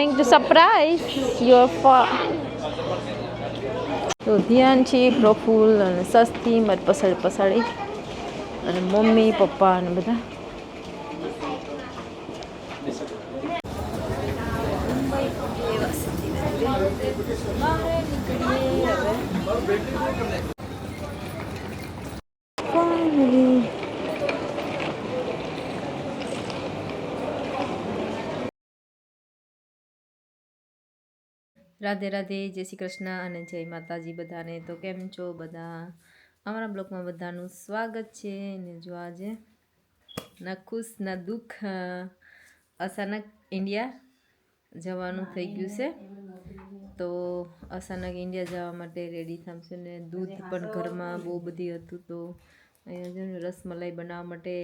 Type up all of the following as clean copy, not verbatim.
Going to surprise your તો ધ્યાન છે પ્રફુલ્લ અને સસ્તી મારી પસાડી અને મમ્મી પપ્પા અને બધા રાધે રાધે, જય શ્રી કૃષ્ણ અને જય માતાજી બધાને. તો કેમ છો બધા? અમારા બ્લોગમાં બધાનું સ્વાગત છે. ને જો આજે ના ખુશ ના દુઃખ, અચાનક ઇન્ડિયા જવાનું થઈ ગયું છે. તો અચાનક ઇન્ડિયા જવા માટે રેડી થશે ને દૂધ પણ ઘરમાં બહુ બધી હતું. તો અહીંયા જો રસમલાઈ બનાવવા માટે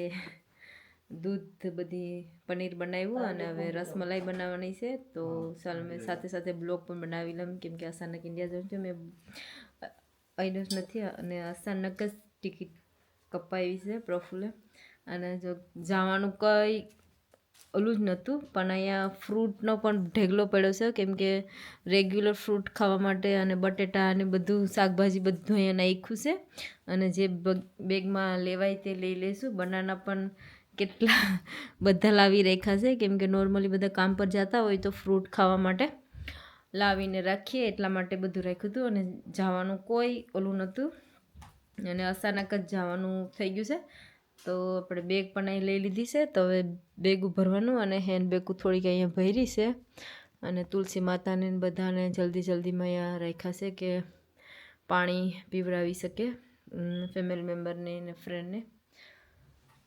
દૂધ બધી પનીર બનાવ્યું અને હવે રસમલાઈ બનાવવાની છે. તો ચાલ મેં સાથે સાથે બ્લોગ પણ બનાવી લઉં, કેમ કે અચાનક ઇન્ડિયા જઉં છું. મેં અહીં જ નથી અને અચાનક જ ટિકિટ કપાવી છે પ્રફુલ્લે. અને જો જવાનું કંઈ ઓલું જ નહોતું, પણ અહીંયા ફ્રૂટનો પણ ઢેગલો પડ્યો છે, કેમ કે રેગ્યુલર ફ્રૂટ ખાવા માટે અને બટેટા અને બધું શાકભાજી બધું અહીંયા નાખ્યું છે. અને જે બેગમાં લેવાય તે લઈ લઈશું. બનાના પણ કેટલા બધા લાવી રાખ્યા છે, કેમ કે નોર્મલી બધા કામ પર જતા હોય તો ફ્રૂટ ખાવા માટે લાવીને રાખીએ, એટલા માટે બધું રાખ્યું હતું. અને જવાનું કોઈ ઓલું નહોતું અને અચાનક જ જવાનું થઈ ગયું છે. તો આપણે બેગ પણ અહીં લઈ લીધી છે. તો હવે બેગું ભરવાનું અને હેન્ડ બેગું થોડીક અહીંયા ભરી છે. અને તુલસી માતાને બધાને જલ્દીમાં અહીંયા રાખ્યા છે કે પાણી પીવડાવી શકે ફેમિલી મેમ્બરને ને ફ્રેન્ડને.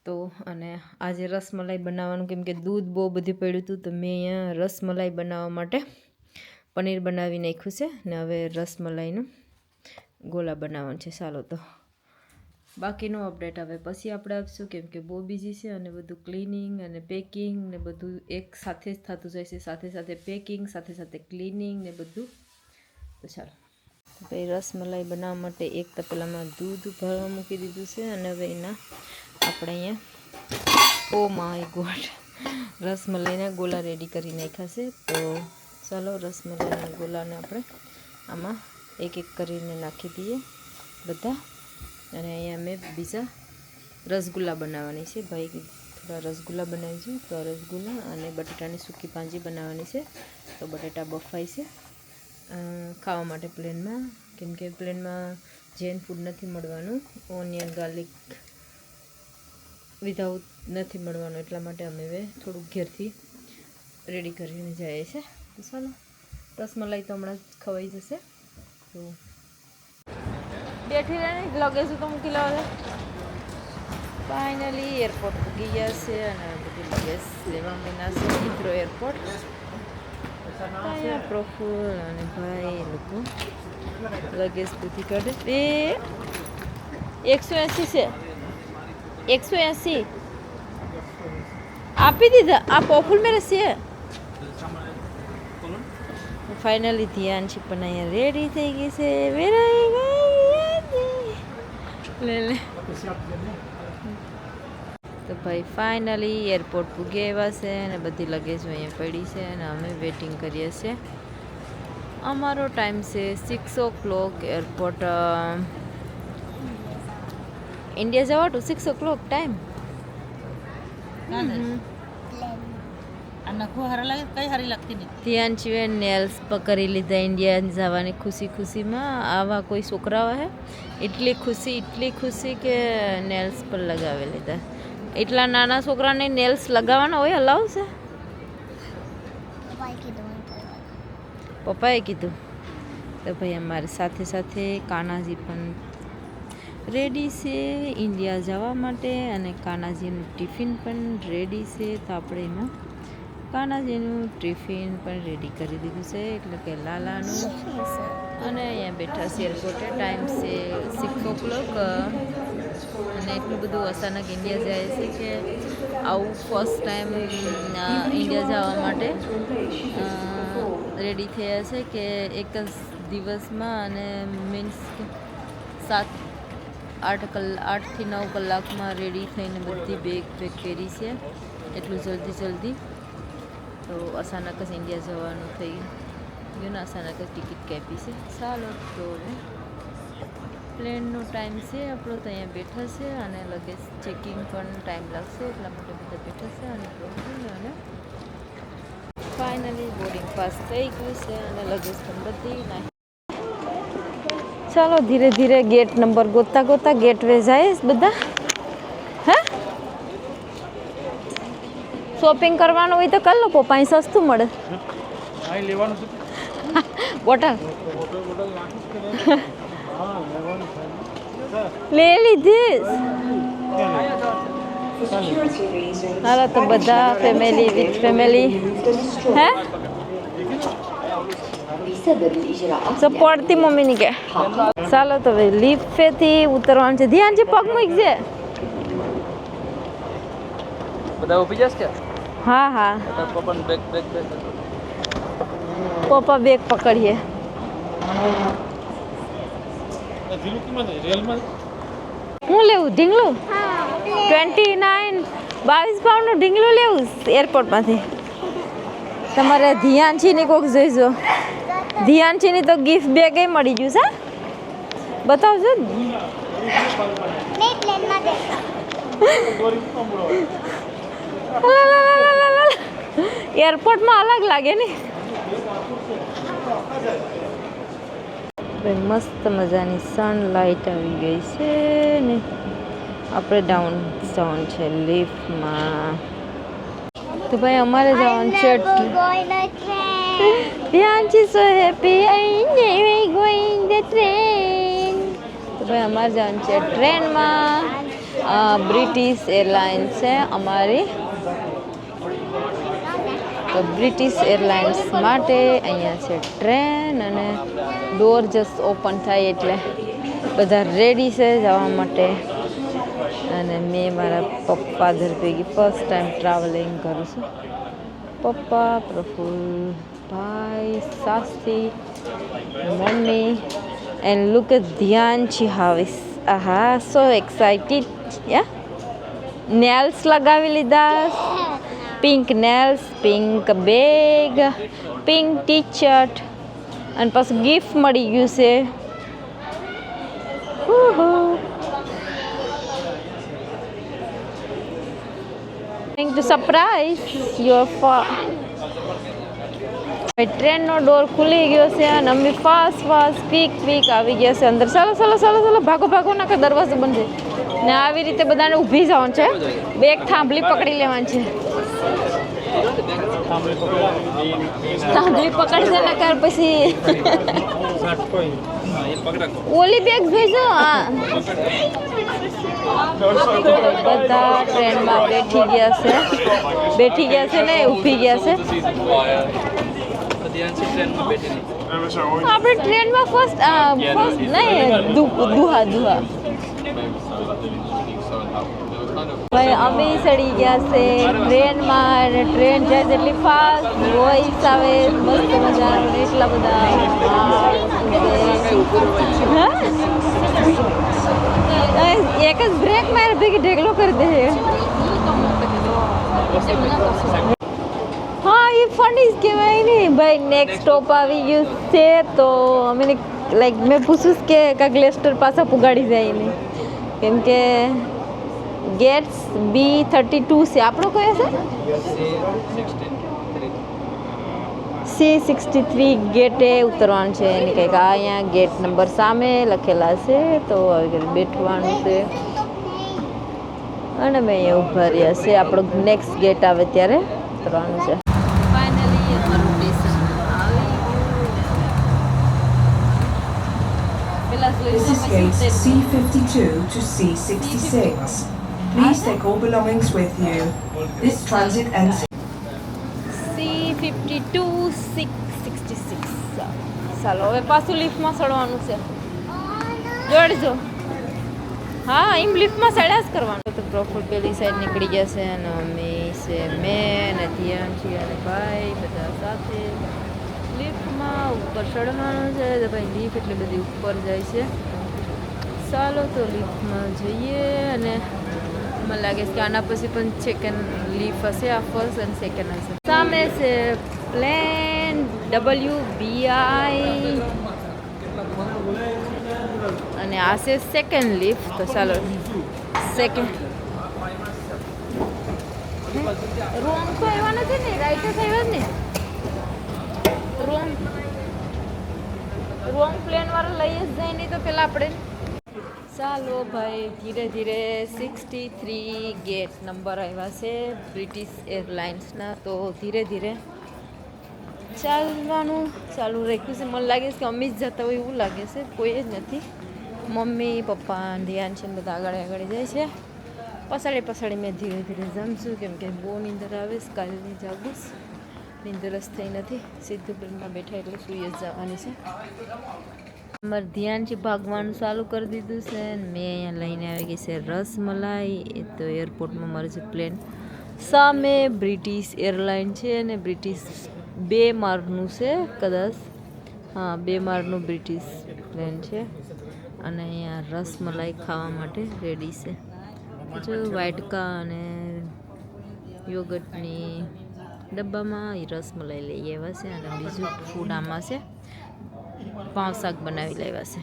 તો અને આજે રસમલાઈ બનાવવાનું, કેમ કે દૂધ બહુ બધું પડ્યું હતું. તો મેં અહીંયા રસમલાઈ બનાવવા માટે પનીર બનાવી નાખ્યું છે ને હવે રસમલાઈનું ગોલા બનાવવાનું છે. ચાલો તો બાકીનું અપડેટ હવે પછી આપણે આપશું, કેમ કે બહુ બીજી છે અને બધું ક્લિનિંગ અને પેકિંગ ને બધું એક સાથે જ થતું જાય છે. સાથે પેકિંગ, સાથે ક્લિનિંગ ને બધું. તો ચાલો ભાઈ રસમલાઈ બનાવવા માટે એક તપેલામાં દૂધ ભરવા મૂકી દીધું છે. અને હવે એના આપણે અહીંયા ઓ માય ગોડ રસમલાઈના ગોલા રેડી કરી નાખ્યા છે. તો ચાલો રસમલાઈના ગોલાને આપણે આમાં એક કરીને નાખી દઈએ બધા. અને અહીંયા મેં બીજા રસગુલ્લા બનાવવાની છે. ભાઈ થોડા રસગુલ્લા બનાવીશું. તો રસગુલ્લા અને બટેટાની સૂકી ભાજી બનાવવાની છે. તો બટેટા બફાય છે ખાવા માટે પ્લેનમાં, કેમ કે પ્લેનમાં જૈન ફૂડ નથી મળવાનું, ઓનિયન ગાર્લિક વિધાઉટ નથી મળવાનું, એટલા માટે અમે હવે થોડુંક ઘેરથી રેડી કરીને જઈએ છીએ. તો ચાલો રસમલાઈ તો હમણાં જ ખવાઈ જશે. તો બેઠી રહે ને લગેજ તો મૂકી લાવો છે. ફાઇનલી એરપોર્ટ પૂગી ગયા છે અને બધી લગેજ લેવા માંડ્યા છે હિથ્રો એરપોર્ટ. પ્રફુલ્લ અને ભાઈ લોકો લગેજ બધી કાઢે. 180 છે, 180 આપી દીધા. આ પ્રફુલ્લ મેરે છે. ફાઇનલી ધ્યાન છે પણ અહીંયા રેડી થઈ ગઈ છે. લે તો ભાઈ ફાઇનલી એરપોર્ટ પૂગી આવ્યા છે અને બધી લગેજ અહીંયા પડી છે અને અમે વેઇટિંગ કરીએ છીએ. અમારો ટાઈમ છે 6 o'clock. એરપોર્ટ ઇન્ડિયા જવા ટુ 6 o'clock ટાઈમ. ધ્યાન છે નેલ્સ પકડી લીધા ઇન્ડિયા જવાની ખુશીમાં. આવા કોઈ છોકરાઓ હે એટલી ખુશી કે નેલ્સ પર લગાવી લીધા. એટલા નાના છોકરાને નેલ્સ લગાવવાના હોય? અલાવ છે? પપ્પાએ કીધું. તો ભાઈ અમારી સાથે કાનાજી પણ રેડી છે ઇન્ડિયા જવા માટે અને કાનાજીનું ટિફિન પણ રેડી છે. તો આપણે એમાં કાનાજીનું ટિફિન પણ રેડી કરી દીધું છે, એટલે કે લાલાનું. અને અહીંયા બેઠા છે એરપોર્ટે. ટાઈમ છે 6 o'clock અને એટલું બધું અચાનક ઇન્ડિયા જાય છે કે આવું ફર્સ્ટ ટાઈમ ઇન્ડિયા જવા માટે રેડી થયા છે કે એક જ દિવસમાં અને મીન્સ 8 થી 9 કલાકમાં રેડી થઈને બધી બેગ પેક કરી છે. એટલું જલ્દી તો અચાનક જ ઇન્ડિયા જવાનું થઈ ગયું ને અચાનક જ ટિકિટ કાપી છે. ચાલો તો પ્લેનનો ટાઈમ છે આપણો, તો અહીંયા બેઠા છે અને લગેજ ચેકિંગ પણ ટાઈમ લાગશે એટલા માટે બધા બેઠા છે. અને ફાઇનલી બોર્ડિંગ પાસ થઈ ગયું છે અને લગેજ પણ બધી નાખી. ચાલો ધીરે ધીરે ગેટ નંબર ગોતતા ગેટ વે જાય બધા. હે શોપિંગ કરવાનું હોય તો કર લો, પપ્પા સસ્તું મળે. બોટલ લે લીધી. હાલો તો બધા ફેમિલી વિથ ફેમિલી. હે સપોર્ટથી મમ્મીની કે ચાલો તો લિફ્ટથી ઉતરવાનું છે. ધ્યાનથી પગ મૂકજે. બધા ઊભી જશે કે? હા પપ્પાને બેગ પપ્પા બેગ પકડીએ. હું લેવું ઢીંગલું? 29 પાઉન્ડનું ઢીંગલું લેવું એરપોર્ટમાંથી. તમારે ધ્યાનથીની કોક જોઈજો. ધ્યાનથીની તો ગિફ્ટ બેગ એ મળી ગયું છે. બતાવજો. એરપોર્ટમાં અલગ લાગે ને. મસ્ત મજાની સનલાઇટ આવી ગઈ છે ને આપણે ડાઉન જવાનું છે લિફ્ટમાં. તો ભાઈ અમારે જવાનું છે. ધ્યાનથી so happy going the train. તો ભાઈ અમારે જવાનું છે ટ્રેનમાં. બ્રિટિશ એરલાઇન્સ છે અમારી. તો બ્રિટિશ એરલાઇન્સ માટે અહીંયા છે ટ્રેન અને ડોર જસ્ટ ઓપન થાય એટલે બધા રેડી છે જવા માટે. અને મેં મારા પપ્પા ઘર ભેગી ફર્સ્ટ ટાઈમ ટ્રાવેલિંગ કરું છું. પપ્પા, પ્રફુલ ભાઈ, સાસી, મમ્મી એન્ડ લુક એટ ધ્યાનથી હાઉસ. આહા સો એક્સાઇટેડ. નેલ્સ લગાવી લીધા. Pink nails, pink bag, pink T shirt અને પાછું ગિફ્ટ મળી ગયું છે. To surprise your ટ્રેનનો ડોર ખુલી ગયો છે અને અમે ફાસ્ટ ક્વિક આવી ગયા છે અંદર. ચાલો ભાગો નાખો, દરવાજો બંધ છે ને આવી રીતે બધાને ઊભી જવાનું છે. બેગ થાંભલી પકડી લેવાની છે. થાંભલી પકડશે ને કર પછી ઓલી બેગ જોઈજો. હા બધા ટ્રેનમાં બેઠી ગયા છે ને ઊભી ગયા છે. આપણે ટ્રેનમાં ફર્સ્ટ નહીં દુહા ભાઈ અમે ચડી ગયા છે ટ્રેનમાં અને ટ્રેન જાય એટલી ફાસ્ટ વોઇસ આવે મસ્ત મજાનું. એટલા બધા એક જ બ્રેક મારે ભેગી ઢેકલો કરી દે. હા એ ફંડીસ કહેવાય ને ભાઈ. નેક્સ્ટ સ્ટોપ આવી ગયું છે તો અમે લાઈક મેં પૂછું કે કાંઈક લેસ્ટર પાછા પુગાડી જાય ને, કેમ કે ગેટ્સ B32 છે. આપણો કયો છે? C63 ગેટે ઉતરવાનું છે એની કંઈક. અહીંયા ગેટ નંબર સામે લખેલા છે તો આવી બેઠવાનું છે અને મેં અહીંયા ઊભા રહ્યા છે. આપણો નેક્સ્ટ ગેટ આવે ત્યારે ઉતરવાનું છે. ફાઇનલી અમારું સ્ટેશન આવી ગયું. This is gate C52 to C66. Please take all belongings with you. This transit ends. C52 666. ચાલો હવે પાછું લિફ્ટમાં ચડવાનું છે. જોડજો. હા એમ લિફ્ટમાં ચડ્યા જ કરવાનું. તો પ્રોફુલ પેલી સાઈડ નીકળી ગયા છે અને મમ્મી છે, મેં અને ધ્યાન છે અને ભાઈ બધા સાથે લિફ્ટમાં ઉપર ચડવાનું છે. તો ભાઈ લિફ્ટ એટલે બધી ઉપર જાય છે. ચાલો તો લિફ્ટમાં જઈએ અને મને લાગે છે કે આના પછી પણ સેકન્ડ લિફ્ટ હશે. આ ફર્સ્ટ અને સેકન્ડ હશે. સામે છે પ્લેન WBI અને આ છે સેકન્ડ લિફ્ટ. તો ચાલો સેકન્ડ રોંગ તો આવ્યા નથી ને, રાઈટ જ આવ્યા જ ને. રોંગ પ્લેન વાળા લઈ જ જાય નહીં તો પેલા આપણે. ચાલો ભાઈ ધીરે ધીરે 63 ગેટ નંબર આવ્યા છે બ્રિટિશ એરલાઇન્સના. તો ધીરે ધીરે ચાલવાનું ચાલુ રાખ્યું છે. મને લાગે છે કે અમે જ જતા હોય એવું લાગે છે, કોઈ જ નથી. મમ્મી પપ્પા ધ્યાન છે બધા આગળ આગળ જાય છે. પછાડી મેં ધીરે ધીરે જમશું કેમ કે બહુ નીંદર આવે છે. કાલની જાગું નીંદર જ થઈ નથી. સીધું પ્લેનમાં બેઠા એટલે સૂઈ જ જવાની છે. અમારે ધ્યાનથી ભાગવાનું ચાલુ કરી દીધું છે. મેં અહીંયા લઈને આવી ગઈ છે રસમલાઈ. એ તો એરપોર્ટમાં મારે છે પ્લેન. સામે બ્રિટિશ એરલાઇન છે અને બ્રિટિશ 2 માળનું છે કદાચ. હા 2 માળનું બ્રિટિશ પ્લેન છે. અને અહીંયા રસમલાઈ ખાવા માટે રેડી છે. જો વાટકા અને યોગર્ટની ડબ્બામાં એ રસમલાઈ લઈ આવ્યા છે. અને બીજું ફૂડ આમાં છે. પાઉં શાક બનાવી લાવ્યા છે.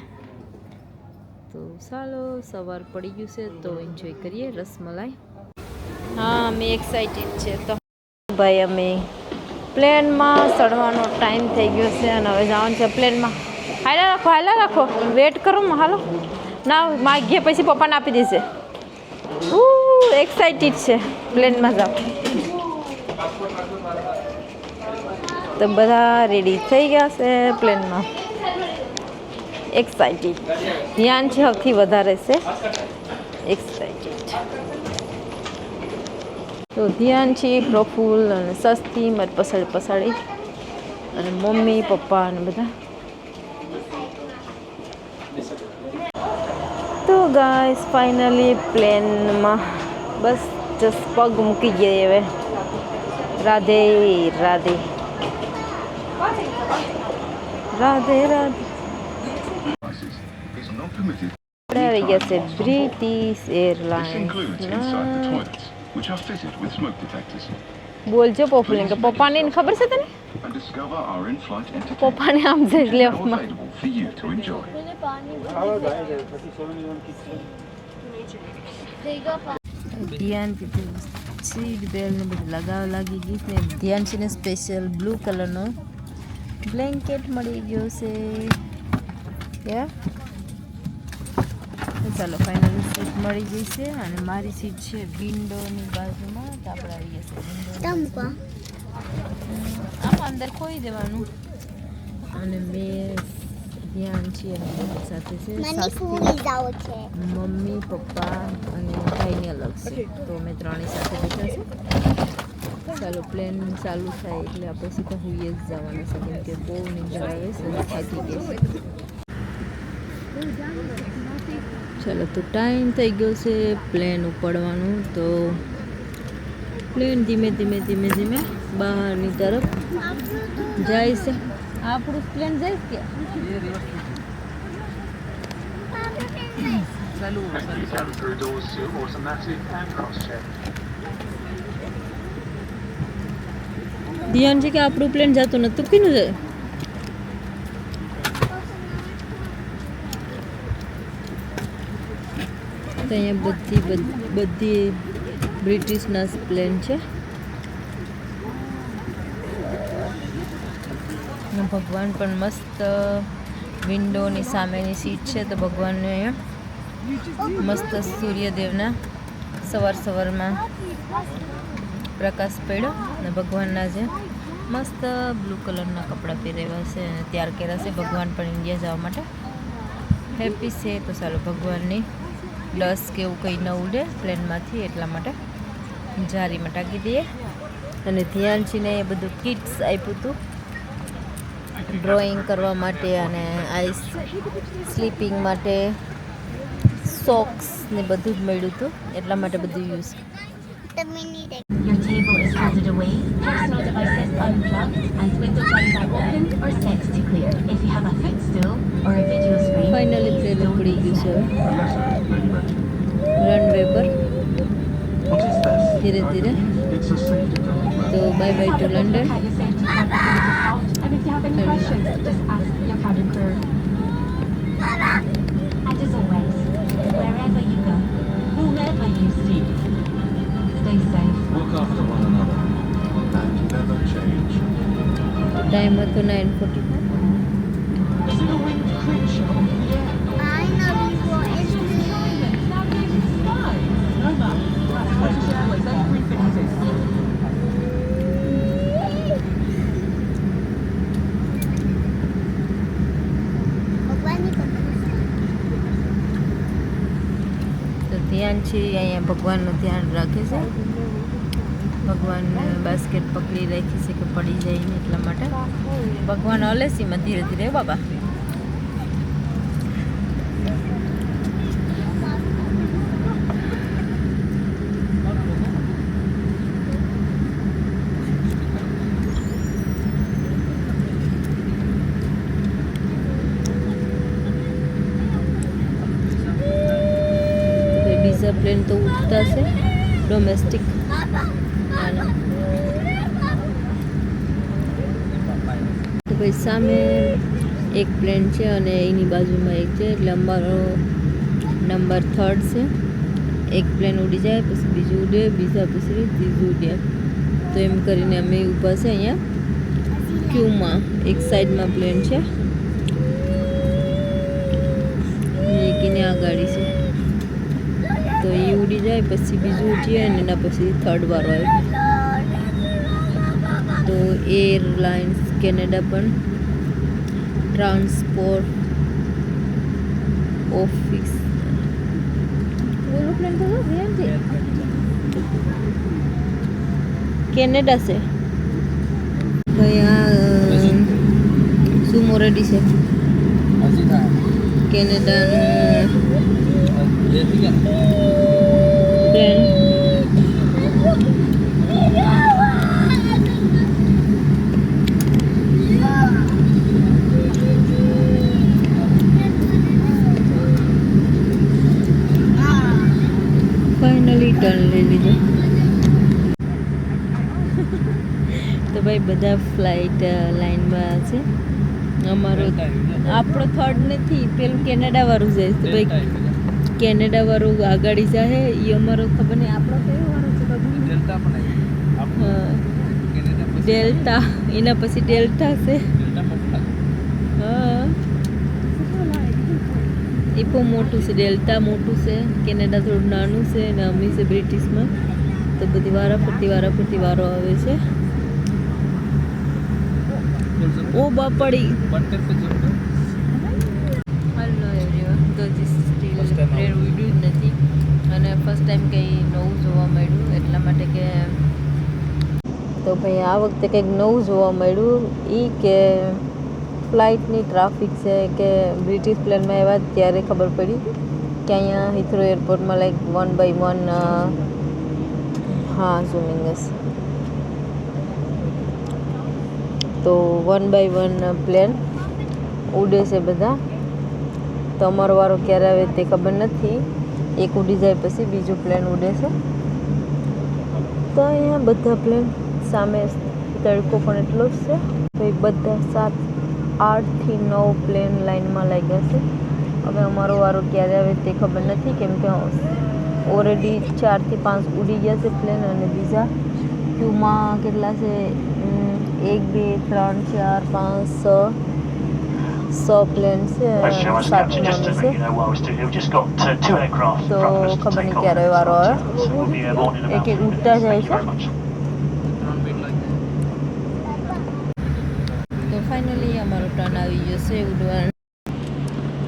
તો ચાલો સવાર પડી ગયું છે તો એન્જોય કરીએ રસમલાઈ. હા અમે એક્સાઇટેડ છે. તો ભાઈ અમે પ્લેનમાં ચડવાનો ટાઈમ થઈ ગયો છે અને હવે જવાનું છે પ્લેનમાં. હાલા રાખો વેટ કરો હાલો ના માગીએ પછી પપ્પાને આપી દેશે. એક્સાઇટેડ છે પ્લેનમાં જાવ. તો બધા રેડી થઈ ગયા છે પ્લેનમાં. એક્સાઇટેડ ધ્યાન છે સૌથી વધારે છે એક્સાઇટેડ. તો ધ્યાન છે પ્રફુલ્લ અને સસ્તી મારી પછાડી અને મમ્મી પપ્પા અને બધા. તો ગાઈસ ફાઇનલી પ્લેનમાં બસ જસ્ટ પગ મૂકી ગયા હવે. રાધે રાધે રાધે રાધે. આવી ગયા છે બ્રિટિશ એરલાઇન્સ. બોલજો પોપુલે કે પપ્પાને ખબર છે તને? પપ્પાને આમ જઈ લેવામાં ધ્યાન સીટ બેલ્ટ ને બધું લગાવવા લાગી ગઈ ને. ધ્યાન છે ને સ્પેશિયલ બ્લુ કલરનો બ્લેન્કેટ મળી ગયો છે. ચાલો ફાઇનલી સીટ મળી ગઈ છે અને મારી સીટ છે વિન્ડોની બાજુમાં. તો આપણે આવી ગયા છે વિન્ડો. આમ અંદર ખોઈ દેવાનું. અને મેં ધ્યાન છે સાથે છે મમ્મી પપ્પા અને ભાઈની અલગ છે. તો અમે ત્રણેય સાથે બેઠા છે. ચાલો પ્લેન ચાલુ થાય એટલે આપણે સીધા હોઈએ જ જવાના છે કેમ કે બહુ નીંદર આવે છે થાકી ગઈ છે. ચાલો તો ટાઈમ થઈ ગયો છે પ્લેન ઉપડવાનું. તો પ્લેન ધીમે ધીમે ધીમે ધીમે બહારની તરફ જાય છે. આપણું પ્લેન જાય કે ધ્યાન છે કે આપણું પ્લેન જતું નતું કીનું જાય. તો અહીંયા બધી બ્રિટિશના પ્લેન છે. ભગવાન પણ મસ્ત વિન્ડોની સામેની સીટ છે. તો ભગવાનને અહીંયા મસ્ત સૂર્યદેવના સવારમાં પ્રકાશ પડ્યો અને ભગવાનના જે મસ્ત બ્લુ કલરના કપડાં પહેરેવા છે અને તૈયાર કર્યા છે. ભગવાન પણ ઇન્ડિયા જવા માટે હેપી છે. તો ચાલો ભગવાનની ડસ્ટ કે એવું કંઈ ન ઉડે પ્લેનમાંથી એટલા માટે જારીમાં ટાંકી દઈએ. અને ધ્યાન છે ને એ બધું કિટ્સ આપ્યું હતું ડ્રોઈંગ કરવા માટે અને આઈસ સ્લીપિંગ માટે સોક્સ ને બધું જ મળ્યું હતું એટલા માટે બધું use. Your table is handed away. Personal devices unplugged and windows are opened or set to clear. If you have a footstool or a video screen, finally plane ઉપડી ગયું છે રનવે પર ધીરે ધીરે. તો તો bye bye to London. Look at your safety capability pouch, and if you have any questions, just ask your cabin crew. And as always, wherever you go, whomever you see, stay safe. Look after one another and never change. Time હતો 9:45. Is it a winged creature? I know before it's Now getting to fly. No, Mum. That's British Airways. They refitting this. તો ધ્યાન છે અહીંયા ભગવાનનું ધ્યાન રાખે છે. ભગવાન બાસ્કેટ પકડી રાખી છે કે પડી જાય ને એટલા માટે ભગવાન અલેસીમાં ધીરે ધીરે બાબા. બીજા પ્લેન તો ઉડતા છે ડોમેસ્ટિક. તો ભાઈ સામે એક પ્લેન છે અને એની બાજુમાં એક છે, એટલે અમારો નંબર 3rd છે. એક પ્લેન ઉડી જાય પછી બીજું ઉડે, બીજા પછી ત્રીજું ઉડે, તો એમ કરીને અમે ઊભા છે અહીંયા ક્યુમાં. એક સાઈડમાં પ્લેન છે, એકીને આ ગાડી છે, તો એ ઉડી જાય પછી બીજું ઉઠીએ અને એના પછી 3rd વારો આવે. તો એરલાઇન્સ કેનેડા પણ ટ્રાન્સપોર્ટ ઓફિસ એરોપ્લેન તો કેનેડા છે ભાઈ. આ સુમો રેડી છે કેનેડાનું પ્લેન. ફાઇનલી ટર્ન લઈ લીધો. તો ભાઈ બધા ફ્લાઇટ લાઈનમાં છે. અમારો આપણો 3rd નથી, પેલું કેનેડા વાળું જાય. તો ભાઈ કેનેડા વાળું આગળ જાય, એ અમારો ખબર નહીં આપણો કયો વાળો છે બાબુ. ડેલ્ટા પણ આવી. હા કેનેડા પછી ડેલ્ટા, એના પછી ડેલ્ટા છે. ડેલ્ટા મોટા. હા એ બહુ મોટું છે, ડેલ્ટા મોટું છે, કેનેડા થોડું નાનું છે અને અમે છે બ્રિટિશમાં. તો બધી વારાફરતી વારો આવે છે. ઓ બાપડી. બંટર पे जो હલો એવરીવન, તો જીસ સ્ટીલ First time ટ્રેન ઉડ્યું જ નથી અને ફર્સ્ટ ટાઈમ કંઈ નવું જોવા મળ્યું એટલા માટે કે તો ભાઈ આ વખતે કંઈક નવું જોવા મળ્યું એ કે ફ્લાઇટની ટ્રાફિક છે કે બ્રિટિશ પ્લેનમાં એવા ત્યારે ખબર પડી કે અહીંયા હિથ્રો એરપોર્ટમાં લાઈક 1 by 1 હા ઝૂમિંગ હશે તો 1 by 1 પ્લેન ઉડે છે બધા. તો અમારો વારો ક્યારે આવે તે ખબર નથી. એક ઉડી જાય પછી બીજું પ્લેન ઉડે છે. તો અહીંયા બધા પ્લેન સામે તડકો પણ એટલો જ છે. તો એ બધા 7, 8 થી 9 પ્લેન લાઈનમાં લાગ્યા છે. હવે અમારો વારો ક્યારે આવે તે ખબર નથી, કેમ કે ઓલરેડી 4 થી 5 ઉડી ગયા છે પ્લેન અને બીજા ક્યુમાં કેટલા છે 1, 2, 3, 4, 5, 6 પ્લેન છે, 7 છે. તો ખબર નહીં ક્યારે વારો આવે, એક એક ઉડતા જાય છે. તો ફાઇનલી અમારો ટર્ન આવી ગયો છે ઉડવાનું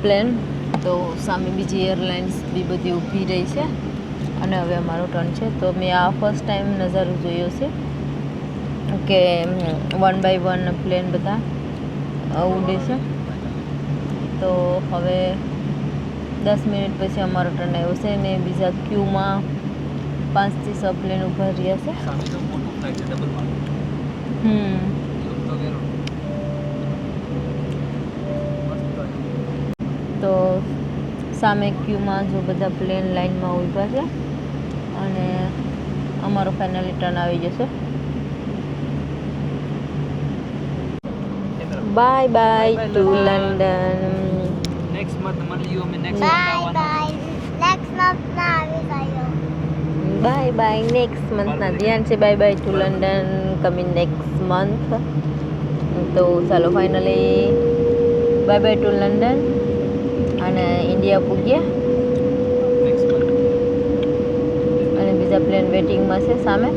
પ્લેન. તો સામે બીજી એરલાઇન્સ બી બધી ઊભી રહી છે અને હવે અમારો ટર્ન છે. તો મેં આ ફર્સ્ટ ટાઈમ નજારો જોયો છે કે 1 by 1 પ્લેન બધા ઉડે છે. તો હવે 10 મિનિટ પછી અમારો ટર્ન આવ્યો છે ને બીજા ક્યુમાં 5 થી 6 પ્લેન ઊભા રહ્યા છે. સામે તો મોટું ફ્લાઇટ છે ડબલ માં. તો સામે ક્યુમાં જો બધા પ્લેન લાઈનમાં ઊભા છે અને અમારો ફાઇનલી ટર્ન આવી જશે. Bye bye Bye, to London. London. Next month મળી you અમે નેક્સ્ટ મંથ Bye આવવાના bye. Next month na આવી ગયો. બાય બાય નેક્સ્ટ મંથના ધ્યાન છે. Bye bye to London coming next month. તો ચાલો finally bye bye to London અને ઇન્ડિયા પૂગ્યા નેક્સ્ટ મંથ અને બીજા પ્લેન વેટિંગમાં છે સામે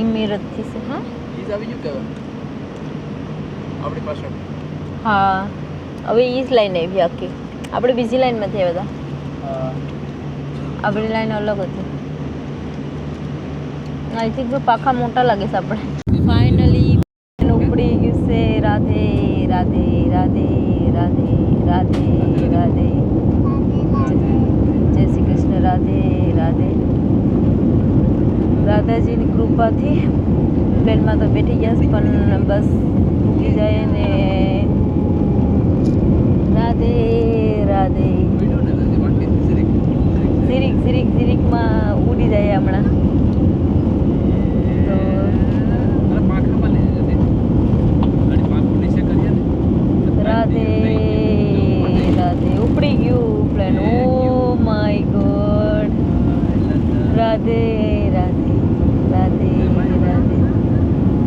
ઇમિરતથી છે. હા ઈઝ આવી ગયું કે આપણી પાસે હા હવે ઈ જ લાઈન આવી આખી. આપણે બીજી લાઈનમાંથી આવ્યા હતા. આપણી લાઈન અલગ હતી. આઈ થિંક જો પાખા મોટા લાગે છે આપણે. ફાઇનલી ઉપડી ગયું છે. રાધે રાધે રાધે રાધે રાધે રાધે જય શ્રી કૃષ્ણ. રાધે રાધે. દાદાજીની કૃપાથી પ્લેનમાં તો બેઠી ગયા છે, પણ બસ ઉગી જાય ને. રાધે રાધે. ઝીરીકમાં ઉડી જાય હમણાં તો. રાધે રાધે. ઉપડી ગયું plane. O my God. Radhe Radhe Radhe Radhe.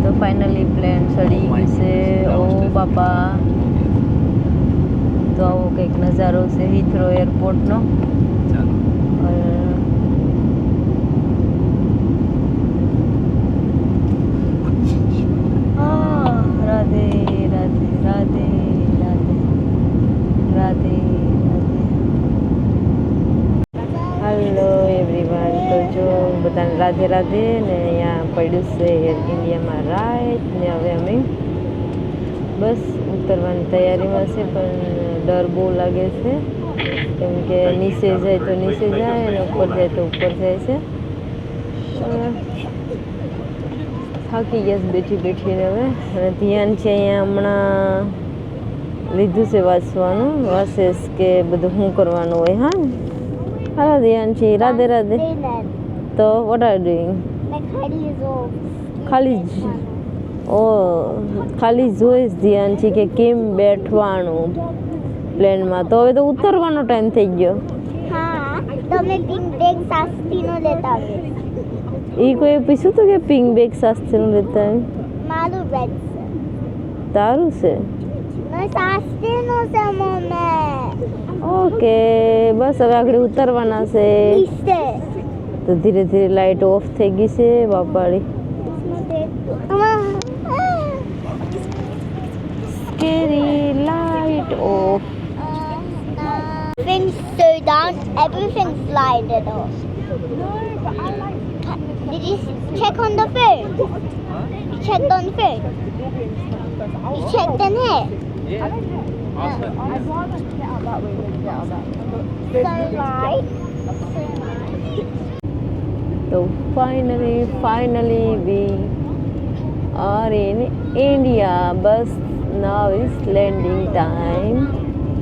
તો ફાઇનલી પ્લેન ચડી ગયું છે. ઓ બાપા. તો આવો કંઈક નજારો છે હિથ્રો એરપોર્ટનો. રાધે રાધે રાધે રાધે રાધે રાધે. Hello everyone. તો જો બધાને રાધે રાધે. ને અહીંયા પડ્યું છે એર ઇન્ડિયામાં રાઈટ. ને હવે અમે બસ ઉતરવાની તૈયારીમાં છે, પણ ડર બહુ લાગે છે કેમ કે નીચે જાય તો નીચે જાય અને ઉપર જાય તો ઉપર જાય છે. થાકી ગયા બેઠી બેઠીને હવે. અને ધ્યાન છે અહીંયા હમણાં લીધું છે વાંચવાનું. વાંચેસ કે બધું શું કરવાનું હોય. હા હાલો ધ્યાન છે. રાધે રાધે. Dinner. તો વોટ આર ડુઈંગ? મેં ખાલી જો ખાલી જ ખાલી જોઈશ ધ્યાન છે કે કેમ બેઠવાનું પ્લેનમાં. તો હવે તો ઉતરવાનો ટાઈમ થઈ ગયો. હા તમે પિંક બેગ સાસ્તીનો લેતા આવે. એ કોઈ પૂછ્યું હતું કે પિંક બેગ શાસ્ત્રીનું લેતા હોય? મારું બેગ છે. તારું છે? મેં સાસ્તીનો છે મમ્મી. ઓકે બસ હવે આગળ ઉતરવાના છે. નીચે તો ધીરે ધીરે લાઇટ ઓફ થઈ ગઈ છે બાપાડી. Scary light off. Things so down, everything slided off. Did you check on the phone? You checked on the phone? You checked in here? So right. So finally we are in India. Bus now is landing time.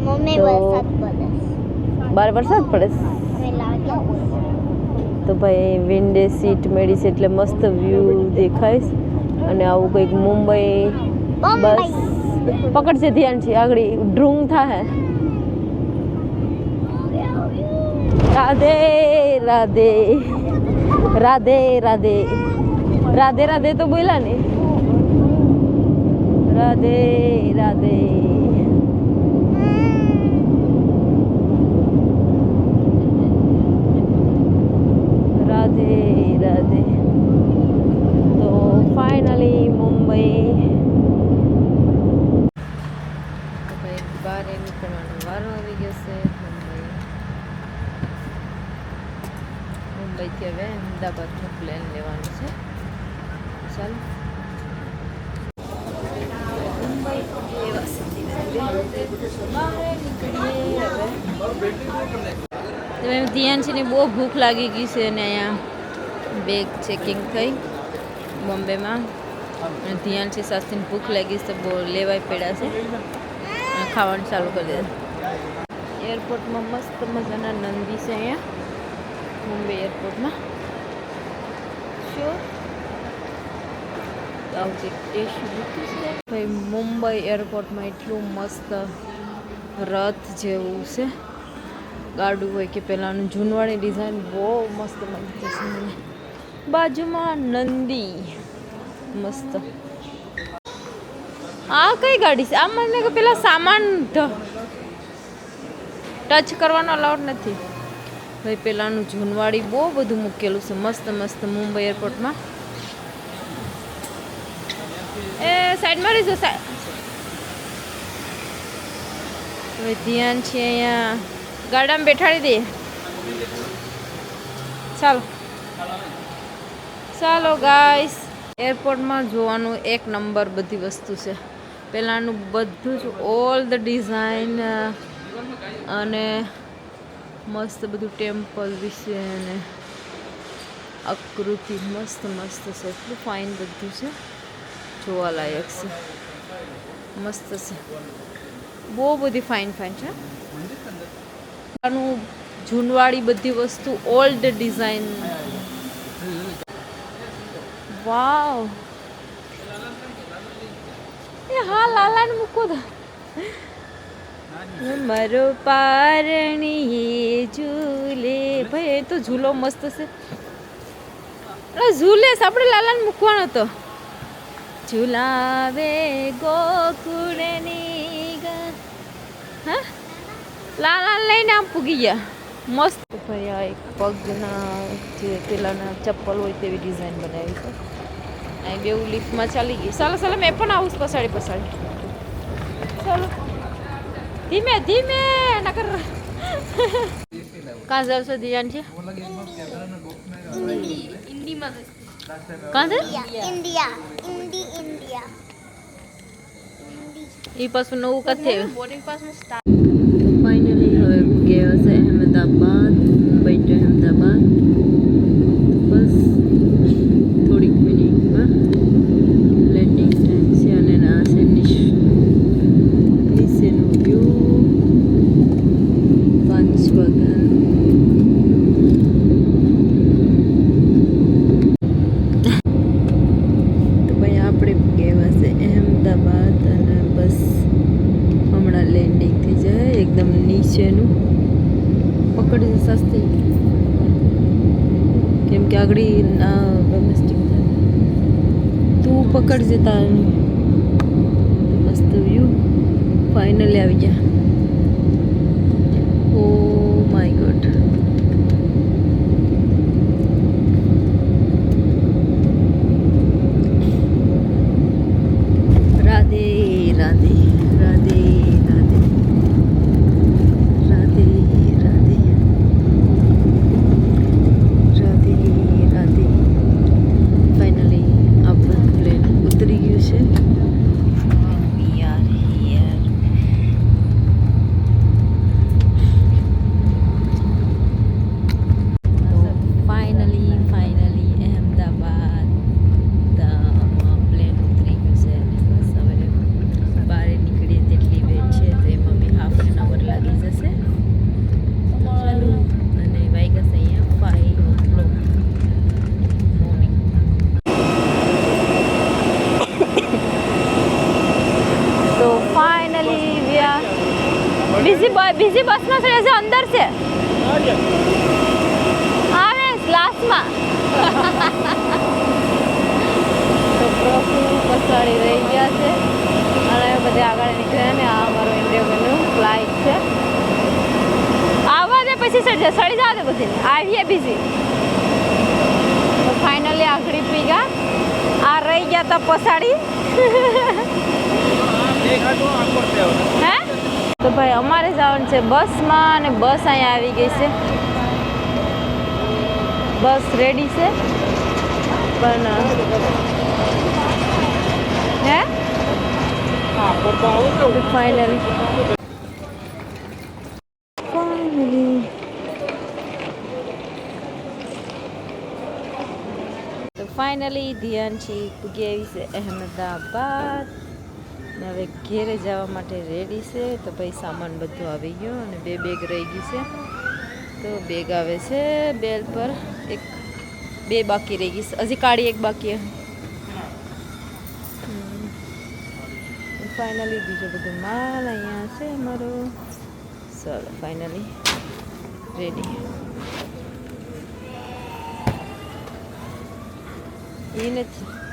Mummy તો- વરસાદ પડે. બાર વરસાદ પડે છે. મને લાગે. તો ભાઈ વિન્ડે સીટ મળી છે એટલે મસ્ત વ્યૂ દેખાય છે. અને આવું કંઈક મુંબઈ બસ પકડશે ધ્યાન છે. આગળ ડ્રુંગ થાય. રાધે રાધે રાધે રાધે રાધે રાધે તો બોલ્યા ને. રાધે રાધે. રાધે રાધે. તો ફાઇનલી મુંબઈ બહાર નીકળવાનો વારો આવી ગયો છે. મુંબઈથી હવે અમદાવાદનું પ્લેન લેવાનું છે. ચાલો ધ્યાન છે ને બહુ ભૂખ લાગી ગઈ છે. અને અહીંયા બેગ ચેકિંગ થઈ બોમ્બેમાં. અને ધ્યાન છે શાસ્ત્રીને ભૂખ લાગી છે. બહુ લેવાય પડ્યા છે અને ખાવાનું ચાલુ કરી દે. એરપોર્ટમાં મસ્ત મજાના નંદી છે અહીંયા મુંબઈ એરપોર્ટમાં. શું આવું કંઈક એસી લીધું છે ભાઈ. મુંબઈ એરપોર્ટમાં એટલું મસ્ત રથ જેવું છે ગાડું હોય કે પેલાનું જૂનવાણી ડિઝાઇન બહુ મસ્ત લાગતી છે મને. બાજુમાં નંદી મસ્ત. આ કઈ ગાડી છે? આ મને કે પેલા સામાન ટચ કરવાનો અલાઉડ નથી ભાઈ. પેલાનું જૂનવાડી બહુ બધું મૂકેલું છે મસ્ત મસ્ત મુંબઈ એરપોર્ટમાં. એ સાઈડમાં રહીજો. હવે ધ્યાન છે અહીંયા ગાડામાં બેઠાડી દઈએ. ચાલો ચાલો ગાઈસ. એરપોર્ટમાં જોવાનું એક નંબર બધી વસ્તુ છે. પહેલાંનું બધું જ ઓલ ધ ડિઝાઇન અને મસ્ત બધું ટેમ્પલ વિશે અને આકૃતિ મસ્ત મસ્ત છે. એટલું ફાઇન બધું છે, જોવાલાયક છે, મસ્ત છે. બહુ બધી ફાઇન ફાઇન છે. આનું જૂનવાળી બધી વસ્તુ ઓલ્ડ ડિઝાઇન. વાવ. એ હા લાલાને મૂકો તો. મારો પારણી ઝૂલે ભાઈ. એ તો ઝૂલો મસ્ત છે. ઝૂલે આપણે લાલાને મૂકવાનો હતો. ઝુલાવે ગોકુળની હા લાલા લઈને આમ પૂગી ગયા મસ્ત. ભાઈ આ એક પગના જે પેલાના ચપ્પલ હોય તેવી ડિઝાઇન બનાવી છે. અહીં બેઉ લિફ્ટમાં ચાલી ગઈ. ચાલો ચાલો મેં પણ આવું પછાડી પછાડી. ચાલો ધીમે ધીમે નકર. કાં જાવ છો ધ્યાન છે? કાં છે? India. India. એ પાછું નવું કથે. ફાઇનલી હવે ગયા છે અહેમદાબાદ. મુંબઈ ટુ અહેમદાબાદ. બસ થોડીક મિનિટમાં લેન્ડિંગ ટાઈમ છે. અને ના છે નીચેનું વ્યૂ. 5 વાગ્યાનું. તો ભાઈ આપણે ગયા છે અહેમદાબાદ અને બસ હમણાં લેન્ડિંગ થઈ જાય. એકદમ નીચેનું પકડી સસ્તી કેમ કે આગળ ડોમેસ્ટિક તું પકડ જતા. મસ્ત વ્યૂ. ફાઇનલી આવી ગયા. ઓ my God. Radhe Radhe Radhe Radhe Radhe Radhe Radhe Radhe. Finally આપણું પ્લેન ઉતરી ગયું છે. We are here. Finally Ahmedabad plane ઉતરી ગયું છે. બસ હવે બહાર નીકળીએ તેટલી વેટ છે તો એમાં બી ½ એન અવર લાગી જશે. ચાલો. અને વાગ્યા છે અહીંયા 5 o'clock મોર્નિંગ. તો ફાઇનલી વી આર બીજી બસમાં ચડે છે. અંદર છે આવે લાસ્ટમાં. તો પછાડી રહી ગયા છે અને બધે આગળ નીકળ્યા ને આ અમારું ઇન્ડિયાનું ફ્લાઇટ છે. આવવા દે પછી સડી જવા દે બધી. આવીએ બીજી. તો ફાઇનલી આગળ પી ગયા. આ રહી ગયા તા પછાડી. હે તો ભાઈ અમારે જવાનું છે બસમાં અને બસ અહીંયા આવી ગઈ છે. બસ રેડી છે પણ હે ફાઇનલી તો ફાઇનલી ધ્યાનથી પૂગી આવી છે અહેમદાબાદ. ને હવે ઘેરે જવા માટે રેડી છે. તો ભાઈ સામાન બધું આવી ગયો અને 2 બેગ રહી ગઈ છે. તો બેગ આવે છે બેલ પર. 2 બાકી રહી ગઈ છે. હજી કાઢી 1 બાકી. ફાઇનલી બીજો બધો માલ અહીંયા છે અમારો. ચલો ફાઇનલી રેડી. એ નથી